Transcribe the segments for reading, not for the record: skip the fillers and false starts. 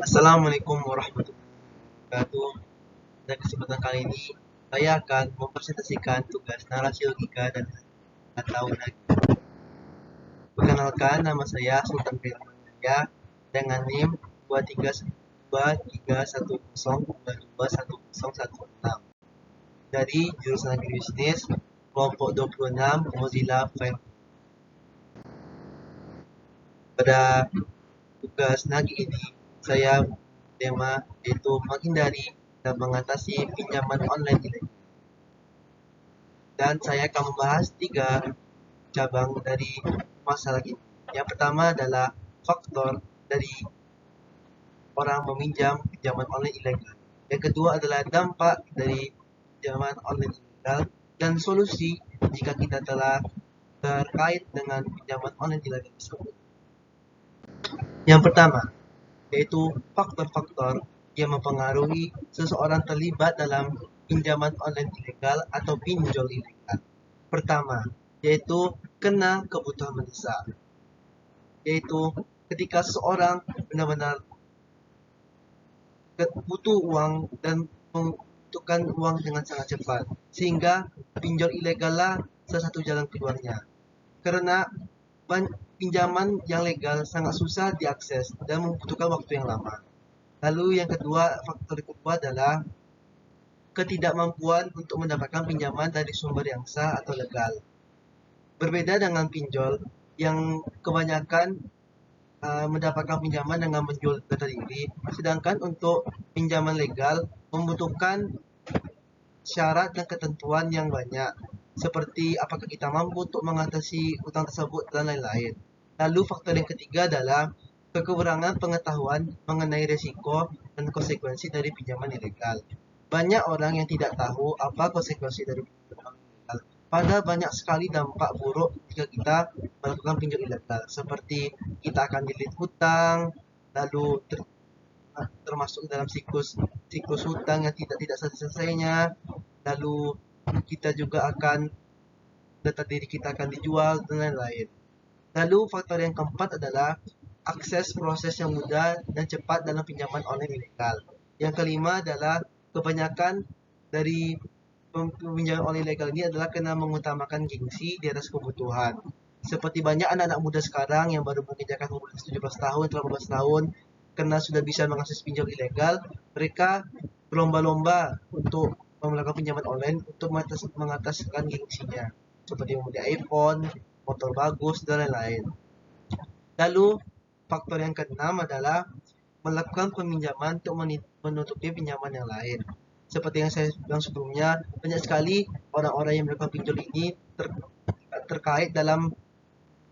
Assalamualaikum warahmatullahi wabarakatuh. Pada kesempatan kali ini, saya akan mempresentasikan tugas narasi logika dan atau nagi. Perkenalkan, nama saya Sultan Firman Jaya dengan NIM 231231022116 dari jurusan Agri Bisnis kelompok 26 Mozilla Firefox. Pada tugas nagi ini, saya tema yaitu menghindari dan mengatasi pinjaman online ilegal. Dan saya akan membahas 3 cabang dari masalah ini. Yang pertama adalah faktor dari orang meminjam pinjaman online ilegal. Yang kedua adalah dampak dari pinjaman online ilegal dan solusi jika kita telah terkait dengan pinjaman online ilegal tersebut. Yang pertama, yaitu faktor-faktor yang mempengaruhi seseorang terlibat dalam pinjaman online ilegal atau pinjol ilegal. Pertama, yaitu kena kebutuhan mendesak. Yaitu ketika seseorang benar-benar butuh uang dan membutuhkan uang dengan sangat cepat, sehingga pinjol ilegal lah salah satu jalan keluarnya. Karena pinjaman yang legal sangat susah diakses dan membutuhkan waktu yang lama. Lalu yang kedua, faktor kedua adalah ketidakmampuan untuk mendapatkan pinjaman dari sumber yang sah atau legal. Berbeda dengan pinjol yang kebanyakan mendapatkan pinjaman dengan menjual data diri, sedangkan untuk pinjaman legal membutuhkan syarat dan ketentuan yang banyak, seperti apakah kita mampu untuk mengatasi utang tersebut dan lain-lain. Lalu faktor yang ketiga adalah kekurangan pengetahuan mengenai risiko dan konsekuensi dari pinjaman ilegal. Banyak orang yang tidak tahu apa konsekuensi dari pinjaman ilegal. Pada banyak sekali dampak buruk jika kita melakukan pinjol ilegal, seperti kita akan dililit hutang, lalu termasuk dalam siklus hutang yang tidak selesainya, lalu kita juga akan data diri kita akan dijual dan lain-lain. Lalu faktor yang keempat adalah akses proses yang mudah dan cepat dalam pinjaman online ilegal. Yang kelima adalah kebanyakan dari pinjaman online ilegal ini adalah kena mengutamakan gengsi di atas kebutuhan. Seperti banyak anak-anak muda sekarang yang baru menginjakkan umur 17 tahun, 18 tahun, karena sudah bisa mengakses pinjol ilegal, mereka berlomba-lomba untuk melakukan pinjaman online untuk mengataskan gengsinya, seperti membeli iPhone, motor bagus, dan lain-lain. Lalu, faktor yang keenam adalah melakukan peminjaman untuk menutupi pinjaman yang lain. Seperti yang saya bilang sebelumnya, banyak sekali orang-orang yang melakukan pinjol ini terkait dalam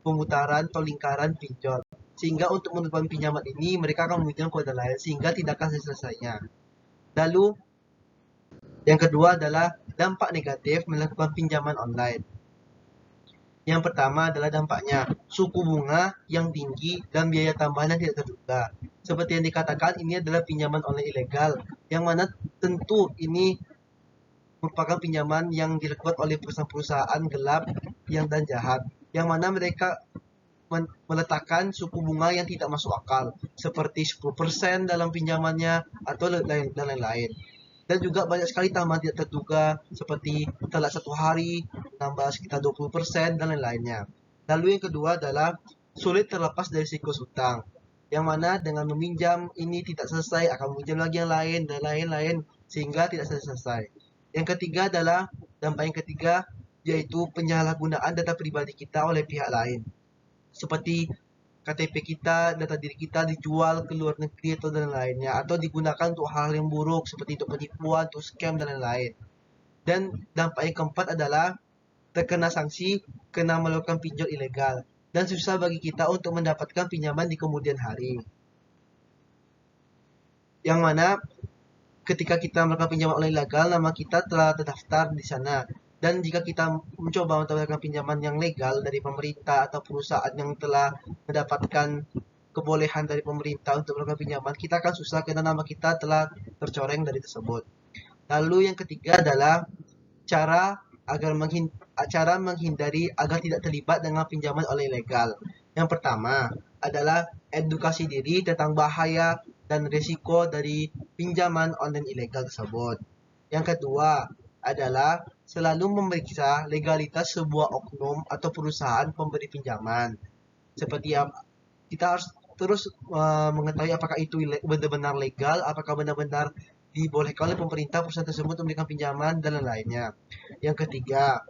pemutaran atau lingkaran pinjol. Sehingga untuk menutupi pinjaman ini, mereka akan meminjam kepada lain sehingga tidak akan selesainya. Lalu, yang kedua adalah dampak negatif melakukan pinjaman online. Yang pertama adalah dampaknya suku bunga yang tinggi dan biaya tambahan yang tidak terduga. Seperti yang dikatakan, ini adalah pinjaman online ilegal, yang mana tentu ini merupakan pinjaman yang dilakukan oleh perusahaan-perusahaan gelap dan jahat, yang mana mereka meletakkan suku bunga yang tidak masuk akal, seperti 10% dalam pinjamannya atau lain-lain. Dan juga banyak sekali tambahan tidak terduga, seperti telat 1 hari, tambah sekitar 20%, dan lain-lainnya. Lalu yang kedua adalah sulit terlepas dari siklus hutang, yang mana dengan meminjam ini tidak selesai, akan meminjam lagi yang lain, dan lain-lain, sehingga tidak selesai. Yang ketiga adalah, dampak yang ketiga, yaitu penyalahgunaan data pribadi kita oleh pihak lain. Seperti KTP kita, data diri kita dijual ke luar negeri atau dan lainnya, atau digunakan untuk hal yang buruk seperti untuk penipuan, untuk scam dan lain-lain. Dan dampak yang keempat adalah terkena sanksi, kena melakukan pinjol ilegal, dan susah bagi kita untuk mendapatkan pinjaman di kemudian hari. Yang mana ketika kita melakukan pinjaman online ilegal, nama kita telah terdaftar di sana. Dan jika kita mencoba mendapatkan pinjaman yang legal dari pemerintah atau perusahaan yang telah mendapatkan kebolehan dari pemerintah untuk melakukan pinjaman, kita akan susah karena nama kita telah tercoreng dari tersebut. Lalu yang ketiga adalah cara menghindari agar tidak terlibat dengan pinjaman online ilegal. Yang pertama adalah edukasi diri tentang bahaya dan risiko dari pinjaman online ilegal tersebut. Yang kedua adalah selalu memeriksa legalitas sebuah oknum atau perusahaan pemberi pinjaman. Seperti kita harus terus mengetahui apakah itu benar-benar legal, apakah benar-benar dibolehkan oleh pemerintah perusahaan tersebut memberikan pinjaman dan lain-lainnya. Yang ketiga,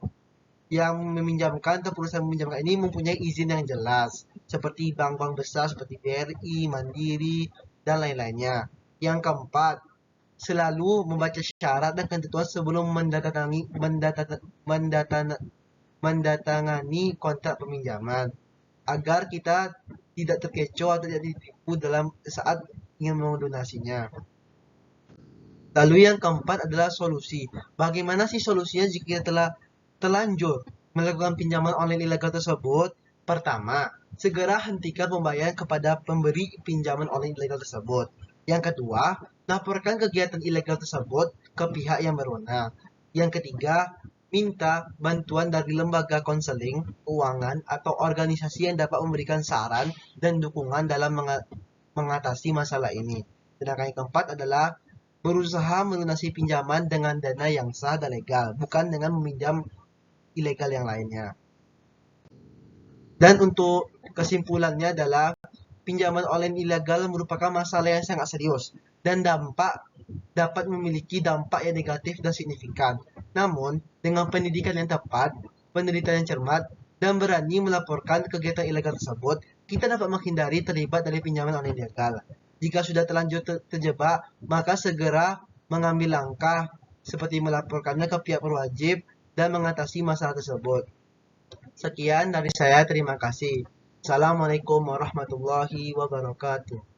yang meminjamkan atau perusahaan meminjamkan ini mempunyai izin yang jelas, seperti bank-bank besar seperti BRI, Mandiri, dan lain-lainnya. Yang keempat, selalu membaca syarat dan ketentuan sebelum mendatangani kontrak peminjaman, agar kita tidak terkecoh atau tidak ditipu dalam saat ingin melunasinya. Lalu yang keempat adalah solusi. Bagaimana sih solusinya jika kita telah terlanjur melakukan pinjaman online ilegal tersebut? Pertama, segera hentikan pembayaran kepada pemberi pinjaman online ilegal tersebut. Yang kedua, laporkan kegiatan ilegal tersebut ke pihak yang berwenang. Yang ketiga, minta bantuan dari lembaga konseling, keuangan, atau organisasi yang dapat memberikan saran dan dukungan dalam mengatasi masalah ini. Sedangkan yang keempat adalah berusaha melunasi pinjaman dengan dana yang sah dan legal, bukan dengan meminjam ilegal yang lainnya. Dan untuk kesimpulannya adalah pinjaman online ilegal merupakan masalah yang sangat serius dan dapat memiliki dampak yang negatif dan signifikan. Namun, dengan pendidikan yang tepat, penelitian yang cermat, dan berani melaporkan kegiatan ilegal tersebut, kita dapat menghindari terlibat dari pinjaman online ilegal. Jika sudah terlanjur terjebak, maka segera mengambil langkah seperti melaporkannya ke pihak berwajib dan mengatasi masalah tersebut. Sekian dari saya, terima kasih. Assalamualaikum warahmatullahi wabarakatuh.